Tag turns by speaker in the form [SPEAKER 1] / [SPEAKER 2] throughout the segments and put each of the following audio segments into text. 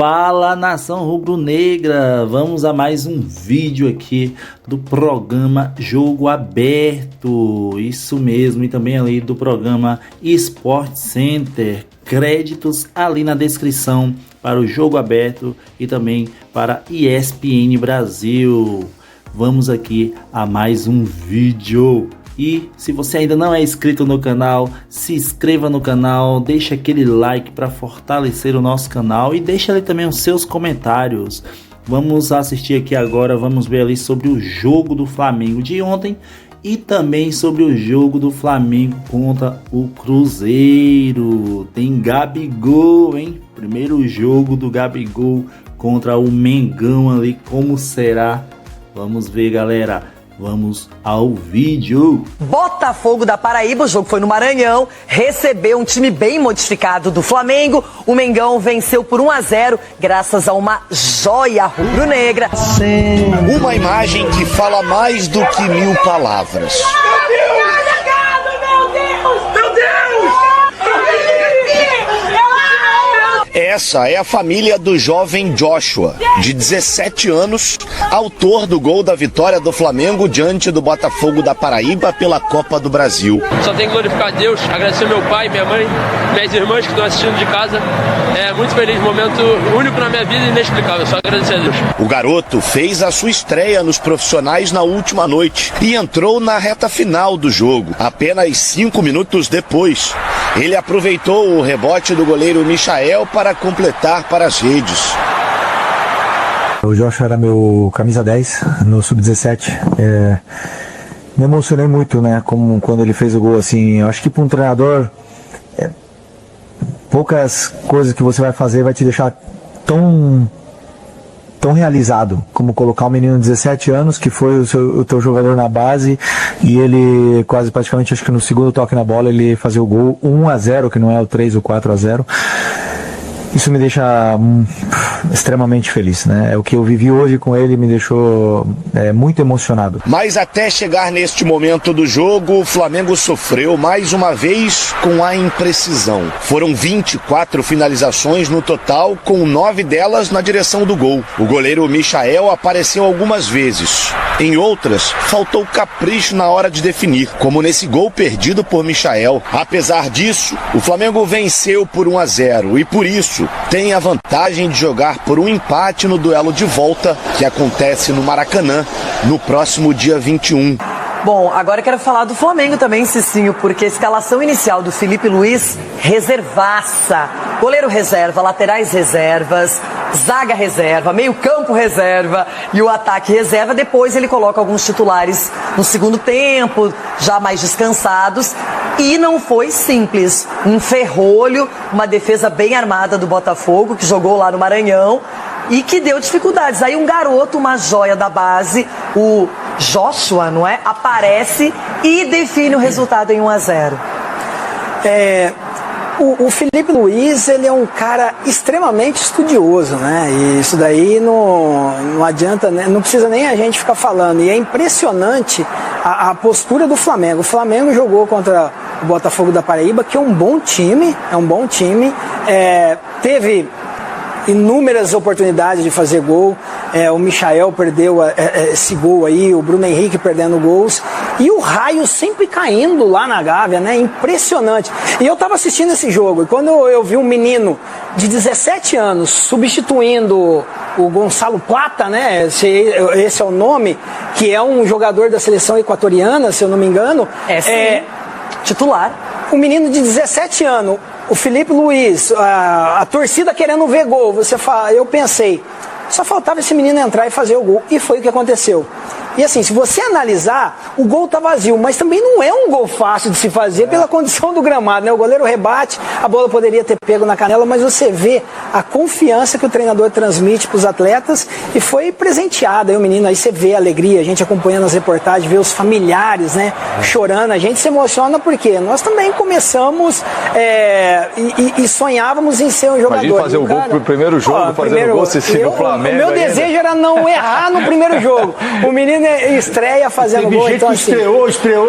[SPEAKER 1] Fala, nação rubro-negra, vamos a mais um vídeo aqui do programa Jogo Aberto, isso mesmo, e também ali do programa Sport Center. Créditos ali na descrição para o Jogo Aberto e também para ESPN Brasil. Vamos aqui a mais um vídeo. E se você ainda não é inscrito no canal, se inscreva no canal, deixa aquele like para fortalecer o nosso canal e deixa ali também os seus comentários. Vamos assistir aqui agora, vamos ver ali sobre o jogo do Flamengo de ontem e também sobre o jogo do Flamengo contra o Cruzeiro. Tem Gabigol, hein? Primeiro jogo do Gabigol contra o Mengão ali, como será? Vamos ver, galera. Vamos ao vídeo.
[SPEAKER 2] Botafogo da Paraíba, o jogo foi no Maranhão, recebeu um time bem modificado do Flamengo. O Mengão venceu por 1-0, graças a uma joia rubro-negra.
[SPEAKER 3] Uma imagem que fala mais do que 1000 palavras. Essa é a família do jovem Joshua, de 17 anos, autor do gol da vitória do Flamengo diante do Botafogo da Paraíba pela Copa do Brasil.
[SPEAKER 4] Só tenho que glorificar a Deus, agradecer meu pai, minha mãe, minhas irmãs que estão assistindo de casa. É muito feliz, momento único na minha vida e inexplicável, só agradecer a Deus.
[SPEAKER 3] O garoto fez a sua estreia nos profissionais na última noite e entrou na reta final do jogo, apenas 5 minutos depois. Ele aproveitou o rebote do goleiro Michael para completar para as redes.
[SPEAKER 5] O Joshua era meu camisa 10 no Sub-17. Me emocionei muito, né? Como quando ele fez o gol, assim. Eu acho que para um treinador, poucas coisas que você vai fazer vai te deixar tão realizado como colocar um menino de 17 anos que foi o teu jogador na base e ele quase praticamente, acho que no segundo toque na bola ele fazia o gol 1-0, que não é o 3 ou 4-0. Isso me deixa extremamente feliz, né? O que eu vivi hoje com ele me deixou muito emocionado.
[SPEAKER 3] Mas até chegar neste momento do jogo, o Flamengo sofreu mais uma vez com a imprecisão. Foram 24 finalizações no total, com 9 delas na direção do gol. O goleiro Michael apareceu algumas vezes. Em outras, faltou capricho na hora de definir, como nesse gol perdido por Michael. Apesar disso, o Flamengo venceu por 1-0 e por isso tem a vantagem de jogar por um empate no duelo de volta que acontece no Maracanã no próximo dia 21.
[SPEAKER 2] Bom, agora eu quero falar do Flamengo também, Cicinho, porque a escalação inicial do Felipe Luiz, reservaça. Goleiro reserva, laterais reservas, zaga reserva, meio campo reserva e o ataque reserva. Depois ele coloca alguns titulares no segundo tempo, já mais descansados. E não foi simples. Um ferrolho, uma defesa bem armada do Botafogo, que jogou lá no Maranhão e que deu dificuldades. Aí um garoto, uma joia da base, o Joshua, não é? Aparece e define o resultado em 1-0.
[SPEAKER 6] O Felipe Luiz, ele é um cara extremamente estudioso, né? E isso daí não adianta, né? Não precisa nem a gente ficar falando. E é impressionante a postura do Flamengo. O Flamengo jogou contra o Botafogo da Paraíba, que é um bom time, teve inúmeras oportunidades de fazer gol. O Michael perdeu esse gol aí, o Bruno Henrique perdendo gols. E o raio sempre caindo lá na Gávea, né? Impressionante. E eu estava assistindo esse jogo, e quando eu vi um menino de 17 anos substituindo o Gonçalo Plata, né? Esse é o nome, que é um jogador da seleção equatoriana, se eu não me engano.
[SPEAKER 2] Titular.
[SPEAKER 6] Um menino de 17 anos, o Felipe Luiz, a torcida querendo ver gol. Eu pensei, só faltava esse menino entrar e fazer o gol. E foi o que aconteceu. E assim, se você analisar, o gol tá vazio, mas também não é um gol fácil de se fazer pela condição do gramado, né? O goleiro rebate, a bola poderia ter pego na canela, mas você vê a confiança que o treinador transmite para os atletas e foi presenteado aí o menino. Aí você vê a alegria, a gente acompanhando as reportagens, vê os familiares, né? Chorando, a gente se emociona porque nós também começamos e sonhávamos em ser um jogador.
[SPEAKER 7] Imagina fazer o gol pro primeiro jogo, fazendo o gol, se no Flamengo.
[SPEAKER 6] O meu desejo era não errar no primeiro jogo. O menino estreia fazendo
[SPEAKER 7] Teve
[SPEAKER 6] gol,
[SPEAKER 7] gente
[SPEAKER 6] então
[SPEAKER 7] que
[SPEAKER 6] assim...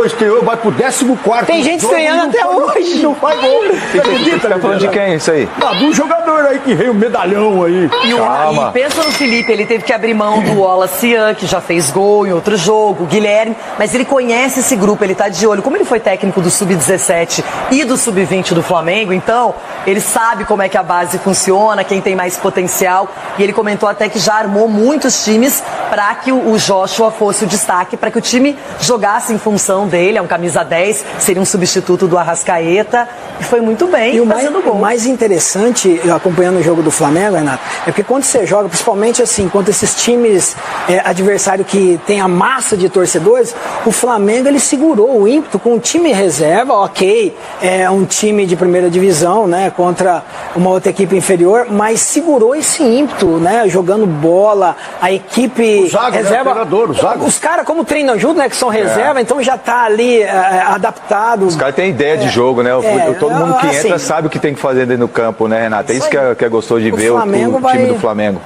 [SPEAKER 7] estreou, vai pro 14º.
[SPEAKER 6] Tem gente estreando até hoje.
[SPEAKER 7] Não faz gol. Você acredita?
[SPEAKER 8] Tá falando de quem isso aí?
[SPEAKER 7] Do jogador aí que veio o medalhão aí.
[SPEAKER 2] E pensa no Felipe, ele teve que abrir mão do Wallace Ian, que já fez gol em outro jogo, o Guilherme, mas ele conhece esse grupo, ele tá de olho. Como ele foi técnico do Sub-17 e do Sub-20 do Flamengo, então ele sabe como é que a base funciona, quem tem mais potencial, e ele comentou até que já armou muitos times para que o Joshua fosse o destaque, para que o time jogasse em função dele, é um camisa 10, seria um substituto do Arrascaeta, e foi muito bem,
[SPEAKER 6] e o
[SPEAKER 2] gol.
[SPEAKER 6] mais interessante, acompanhando o jogo do Flamengo, Renato, é porque quando você joga, principalmente assim, contra esses times adversário que tem a massa de torcedores, o Flamengo ele segurou o ímpeto com o time reserva, ok, é um time de primeira divisão, né, contra uma outra equipe inferior, mas segurou esse ímpeto, né, jogando bola, a equipe
[SPEAKER 7] Zaga,
[SPEAKER 6] reserva,
[SPEAKER 7] né, o Zaga.
[SPEAKER 6] Os caras como treinam junto, né, que são reserva, então já tá ali adaptado.
[SPEAKER 8] Os caras têm ideia de jogo, né? Todo mundo que entra sabe o que tem que fazer dentro do campo, né, Renato? É isso que é gostoso de ver o time do Flamengo.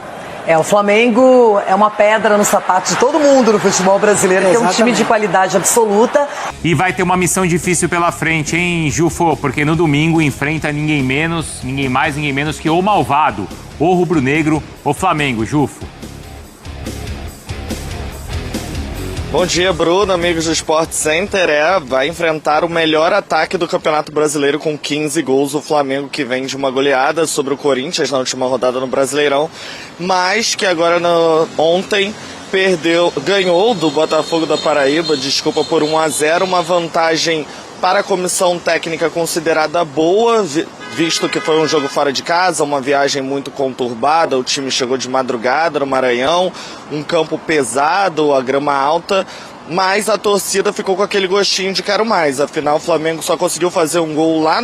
[SPEAKER 2] O Flamengo é uma pedra no sapato de todo mundo no futebol brasileiro, que é um time de qualidade absoluta.
[SPEAKER 9] E vai ter uma missão difícil pela frente, hein, Jufô? Porque no domingo enfrenta ninguém mais, ninguém menos que o malvado, o rubro-negro, o Flamengo, Jufo.
[SPEAKER 10] Bom dia, Bruno, amigos do Sport Center. Vai enfrentar o melhor ataque do Campeonato Brasileiro com 15 gols. O Flamengo, que vem de uma goleada sobre o Corinthians na última rodada no Brasileirão, mas que agora ontem ganhou do Botafogo da Paraíba, por 1-0, uma vantagem para a comissão técnica considerada boa, visto que foi um jogo fora de casa, uma viagem muito conturbada, o time chegou de madrugada no Maranhão, um campo pesado, a grama alta, mas a torcida ficou com aquele gostinho de quero mais. Afinal, o Flamengo só conseguiu fazer um gol lá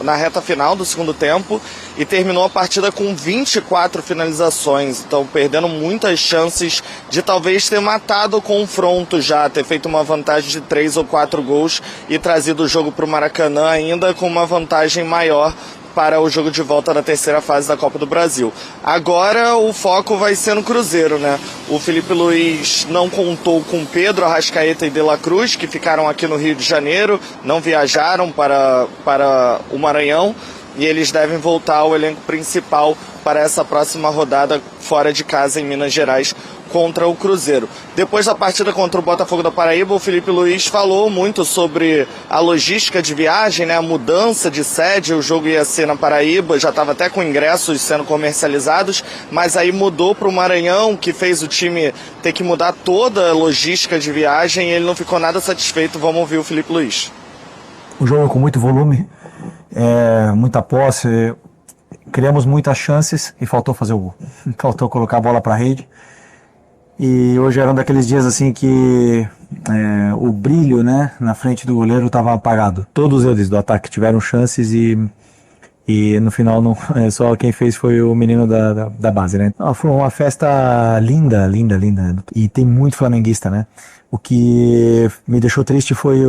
[SPEAKER 10] na reta final do segundo tempo e terminou a partida com 24 finalizações. Então, perdendo muitas chances de talvez ter matado o confronto já, ter feito uma vantagem de 3 ou 4 gols e trazido o jogo para o Maracanã ainda com uma vantagem maior para o jogo de volta da terceira fase da Copa do Brasil. Agora o foco vai ser no Cruzeiro, né? O Felipe Luiz não contou com Pedro, Arrascaeta e De La Cruz, que ficaram aqui no Rio de Janeiro, não viajaram para o Maranhão, e eles devem voltar ao elenco principal para essa próxima rodada fora de casa em Minas Gerais contra o Cruzeiro. Depois da partida contra o Botafogo da Paraíba, o Felipe Luiz falou muito sobre a logística de viagem, né, a mudança de sede. O jogo ia ser na Paraíba, já estava até com ingressos sendo comercializados, mas aí mudou para o Maranhão, que fez o time ter que mudar toda a logística de viagem, e ele não ficou nada satisfeito. Vamos ouvir o Felipe Luiz.
[SPEAKER 5] Um jogo com muito volume, muita posse, criamos muitas chances e faltou fazer o gol. Faltou colocar a bola para a rede. E hoje era um daqueles dias assim que o brilho, né, na frente do goleiro estava apagado. Todos eles do ataque tiveram chances e no final não, só quem fez foi o menino da base, né? Foi uma festa linda, linda, linda. E tem muito flamenguista, né? O que me deixou triste foi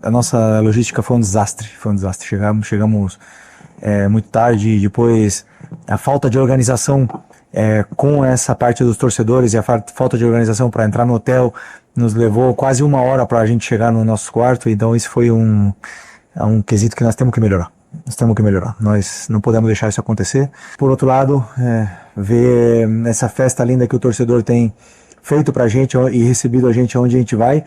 [SPEAKER 5] a nossa logística foi um desastre. Chegamos muito tarde, depois a falta de organização com essa parte dos torcedores e a falta de organização para entrar no hotel nos levou quase 1 hora para a gente chegar no nosso quarto. Então isso foi um quesito que nós temos que melhorar. Nós não podemos deixar isso acontecer. Por outro lado, ver essa festa linda que o torcedor tem feito pra gente e recebido a gente onde a gente vai,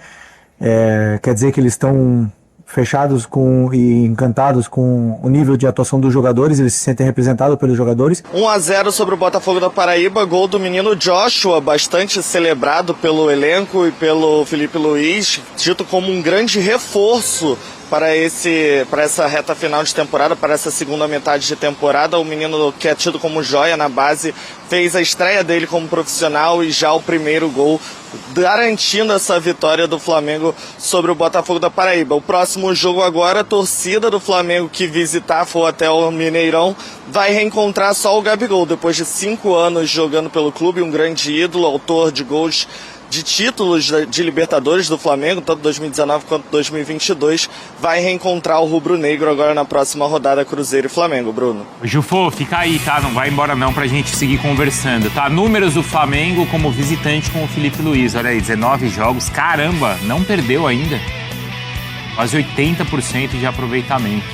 [SPEAKER 5] quer dizer que eles estão fechados e encantados com o nível de atuação dos jogadores, eles se sentem representados pelos jogadores.
[SPEAKER 10] 1-0 sobre o Botafogo da Paraíba, gol do menino Joshua, bastante celebrado pelo elenco e pelo Felipe Luiz, dito como um grande reforço para essa reta final de temporada, para essa segunda metade de temporada. O menino, que é tido como joia na base, fez a estreia dele como profissional e já o primeiro gol, garantindo essa vitória do Flamengo sobre o Botafogo da Paraíba. O próximo jogo agora, a torcida do Flamengo que visitar, for até o Mineirão, vai reencontrar só o Gabigol, depois de 5 anos jogando pelo clube, um grande ídolo, autor de gols de títulos de Libertadores do Flamengo, tanto 2019 quanto 2022, vai reencontrar o rubro-negro agora na próxima rodada Cruzeiro e Flamengo, Bruno.
[SPEAKER 9] Jufô, fica aí, tá? Não vai embora não pra gente seguir conversando, tá? Números do Flamengo como visitante com o Filipe Luiz, olha aí, 19 jogos, caramba, não perdeu ainda. Quase 80% de aproveitamento.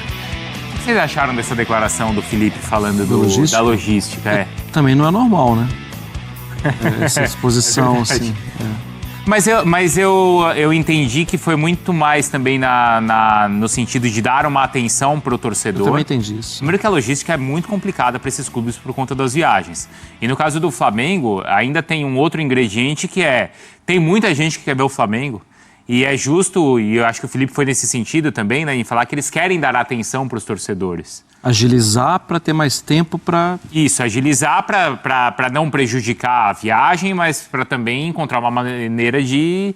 [SPEAKER 9] O que vocês acharam dessa declaração do Filipe falando da logística?
[SPEAKER 11] Também não é normal, né? Essa exposição, assim.
[SPEAKER 9] Mas eu entendi que foi muito mais também no sentido de dar uma atenção para o torcedor.
[SPEAKER 11] Eu também entendi isso.
[SPEAKER 9] Primeiro que a logística é muito complicada para esses clubes por conta das viagens. E no caso do Flamengo, ainda tem um outro ingrediente que tem muita gente que quer ver o Flamengo. E é justo, e eu acho que o Filipe foi nesse sentido também, né, em falar que eles querem dar atenção para os torcedores.
[SPEAKER 11] Agilizar para ter mais tempo para...
[SPEAKER 9] Isso, agilizar para não prejudicar a viagem, mas para também encontrar uma maneira de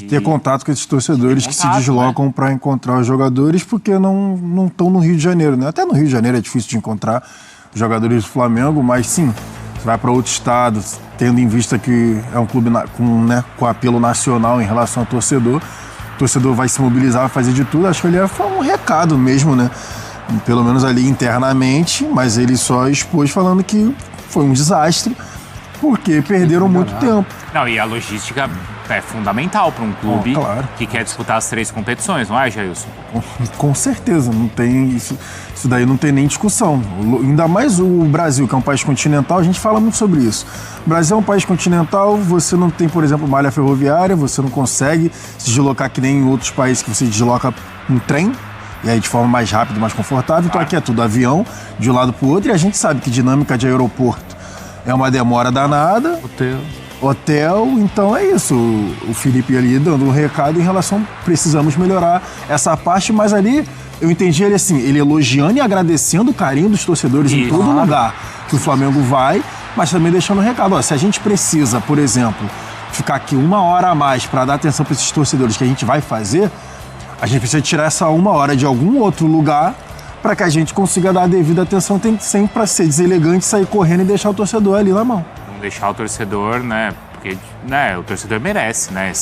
[SPEAKER 12] ter contato com esses torcedores que se deslocam, né, para encontrar os jogadores, porque não estão no Rio de Janeiro, né? Até no Rio de Janeiro é difícil de encontrar os jogadores do Flamengo, mas sim, você vai para outro estado, tendo em vista que é um clube com apelo nacional em relação ao torcedor, o torcedor vai se mobilizar, vai fazer de tudo. Acho que ele foi um recado mesmo, né? Pelo menos ali internamente, mas ele só expôs falando que foi um desastre, porque perderam muito tempo.
[SPEAKER 9] Não, e a logística é fundamental para um clube que quer disputar as 3 competições, não é, Jailson?
[SPEAKER 12] Com certeza, não tem isso daí não tem nem discussão. Ainda mais o Brasil, que é um país continental, a gente fala muito sobre isso. O Brasil é um país continental, você não tem, por exemplo, malha ferroviária, você não consegue se deslocar que nem em outros países que você desloca um trem, e aí de forma mais rápida, mais confortável. Então aqui é tudo avião, de um lado para o outro, e a gente sabe que dinâmica de aeroporto é uma demora danada. Hotel, então é isso. O Filipe ali dando um recado em relação, precisamos melhorar essa parte, mas ali eu entendi ele assim, ele elogiando e agradecendo o carinho dos torcedores em todo lugar que o Flamengo vai, mas também deixando um recado. Ó, se a gente precisa, por exemplo, ficar aqui 1 hora a mais para dar atenção para esses torcedores que a gente vai fazer, a gente precisa tirar essa 1 hora de algum outro lugar para que a gente consiga dar a devida atenção, tem sempre para ser deselegante, sair correndo e deixar o torcedor ali na mão.
[SPEAKER 9] Não deixar o torcedor, né? Porque o torcedor merece, né?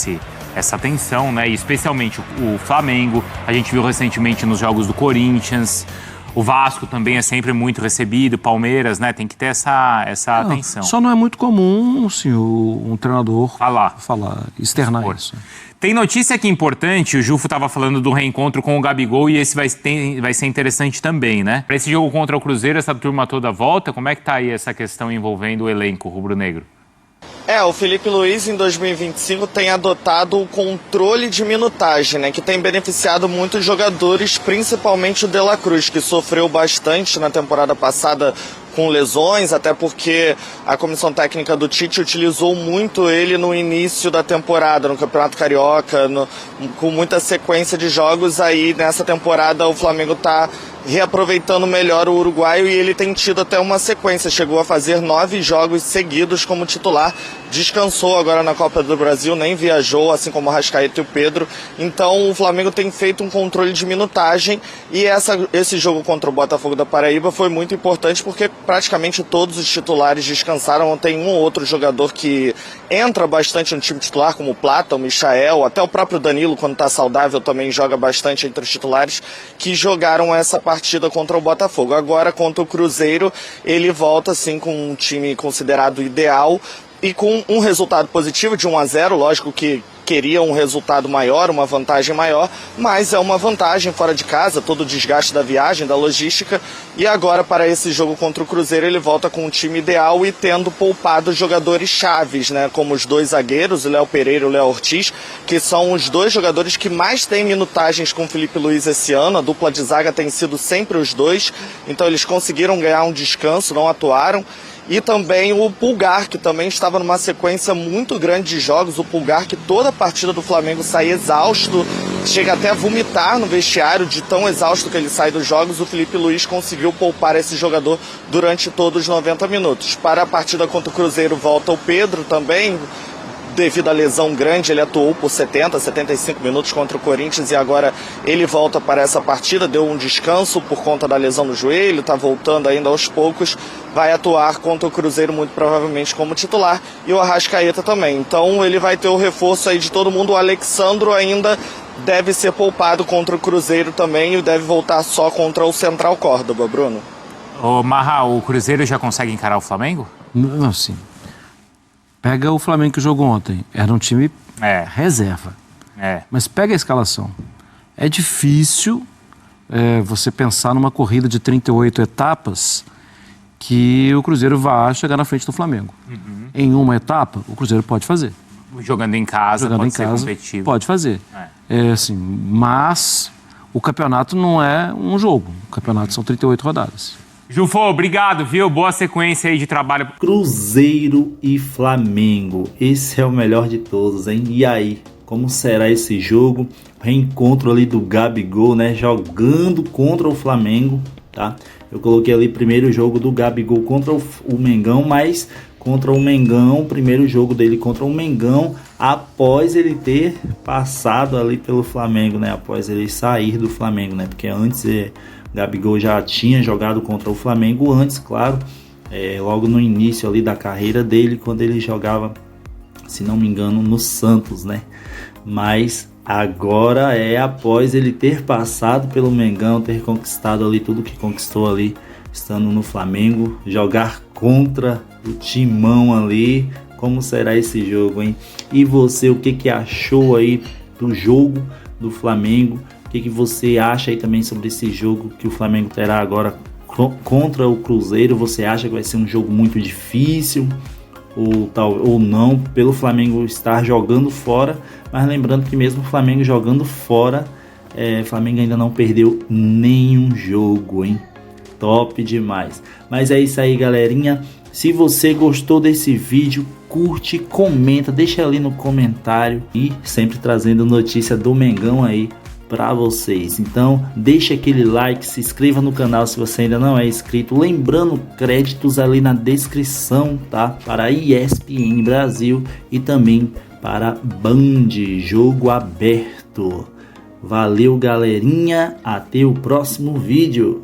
[SPEAKER 9] Essa atenção, né? E especialmente o Flamengo. A gente viu recentemente nos jogos do Corinthians. O Vasco também é sempre muito recebido. Palmeiras, né? Tem que ter essa atenção.
[SPEAKER 11] Só não é muito comum, assim, um treinador externar isso.
[SPEAKER 9] Tem notícia aqui importante, o Jufo estava falando do reencontro com o Gabigol e esse vai ser interessante também, né? Para esse jogo contra o Cruzeiro, essa turma toda volta, como é que tá aí essa questão envolvendo o elenco rubro-negro?
[SPEAKER 10] O Filipe Luiz em 2025 tem adotado o controle de minutagem, né, que tem beneficiado muitos jogadores, principalmente o De La Cruz, que sofreu bastante na temporada passada com lesões, até porque a comissão técnica do Tite utilizou muito ele no início da temporada, no Campeonato Carioca, com muita sequência de jogos. Aí nessa temporada o Flamengo está reaproveitando melhor o uruguaio e ele tem tido até uma sequência, chegou a fazer 9 jogos seguidos como titular, descansou agora na Copa do Brasil, nem viajou, assim como o Arrascaeta e o Pedro. Então o Flamengo tem feito um controle de minutagem e esse jogo contra o Botafogo da Paraíba foi muito importante porque praticamente todos os titulares descansaram. Tem um ou outro jogador que entra bastante no time titular, como o Plata, o Michael, até o próprio Danilo, quando está saudável, também joga bastante entre os titulares, que jogaram essa partida contra o Botafogo. Agora, contra o Cruzeiro, ele volta assim com um time considerado ideal e com um resultado positivo de 1-0, lógico que queria um resultado maior, uma vantagem maior, mas é uma vantagem fora de casa, todo o desgaste da viagem, da logística, e agora para esse jogo contra o Cruzeiro ele volta com um time ideal e tendo poupado jogadores chaves, né, como os 2 zagueiros, o Léo Pereira e o Léo Ortiz, que são os 2 jogadores que mais têm minutagens com o Filipe Luiz esse ano. A dupla de zaga tem sido sempre os 2, então eles conseguiram ganhar um descanso, não atuaram. E também o Pulgar, que também estava numa sequência muito grande de jogos. O Pulgar, que toda partida do Flamengo sai exausto, chega até a vomitar no vestiário de tão exausto que ele sai dos jogos. O Filipe Luiz conseguiu poupar esse jogador durante todos os 90 minutos. Para a partida contra o Cruzeiro volta o Pedro também, devido à lesão grande, ele atuou por 75 minutos contra o Corinthians e agora ele volta para essa partida, deu um descanso por conta da lesão no joelho, está voltando ainda aos poucos, vai atuar contra o Cruzeiro muito provavelmente como titular e o Arrascaeta também. Então ele vai ter o reforço aí de todo mundo. O Alexandro ainda deve ser poupado contra o Cruzeiro também e deve voltar só contra o Central Córdoba, Bruno.
[SPEAKER 9] Ô Marra, o Cruzeiro já consegue encarar o Flamengo?
[SPEAKER 11] Não, sim. Pega o Flamengo que jogou ontem. Era um time reserva. Mas pega a escalação. É difícil você pensar numa corrida de 38 etapas que o Cruzeiro vá chegar na frente do Flamengo. Em uma etapa, o Cruzeiro pode fazer.
[SPEAKER 9] Jogando em casa, pode ser competitivo.
[SPEAKER 11] Pode fazer. Assim, mas o campeonato não é um jogo. O campeonato são 38 rodadas.
[SPEAKER 9] Jufô, obrigado, viu? Boa sequência aí de trabalho.
[SPEAKER 1] Cruzeiro e Flamengo. Esse é o melhor de todos, hein? E aí, como será esse jogo? Reencontro ali do Gabigol, né? Jogando contra o Flamengo, tá? Eu coloquei ali primeiro jogo do Gabigol contra o Mengão, mas contra o Mengão, primeiro jogo dele contra o Mengão, após ele ter passado ali pelo Flamengo, né? Após ele sair do Flamengo, né? Porque antes Gabigol já tinha jogado contra o Flamengo antes, claro, logo no início ali da carreira dele, quando ele jogava, se não me engano, no Santos, né? Mas agora após ele ter passado pelo Mengão, ter conquistado ali tudo que conquistou ali, estando no Flamengo, jogar contra o timão ali. Como será esse jogo, hein? E você, o que achou aí do jogo do Flamengo? O que você acha aí também sobre esse jogo que o Flamengo terá agora contra o Cruzeiro? Você acha que vai ser um jogo muito difícil ou não, pelo Flamengo estar jogando fora? Mas lembrando que mesmo o Flamengo jogando fora, o Flamengo ainda não perdeu nenhum jogo, hein? Top demais. Mas é isso aí, galerinha. Se você gostou desse vídeo, curte, comenta, deixa ali no comentário e sempre trazendo notícia do Mengão aí para vocês. Então deixa aquele like, se inscreva no canal se você ainda não é inscrito, lembrando créditos ali na descrição, tá? Para a ESPN Brasil e também para Band Jogo Aberto. Valeu, galerinha, até o próximo vídeo.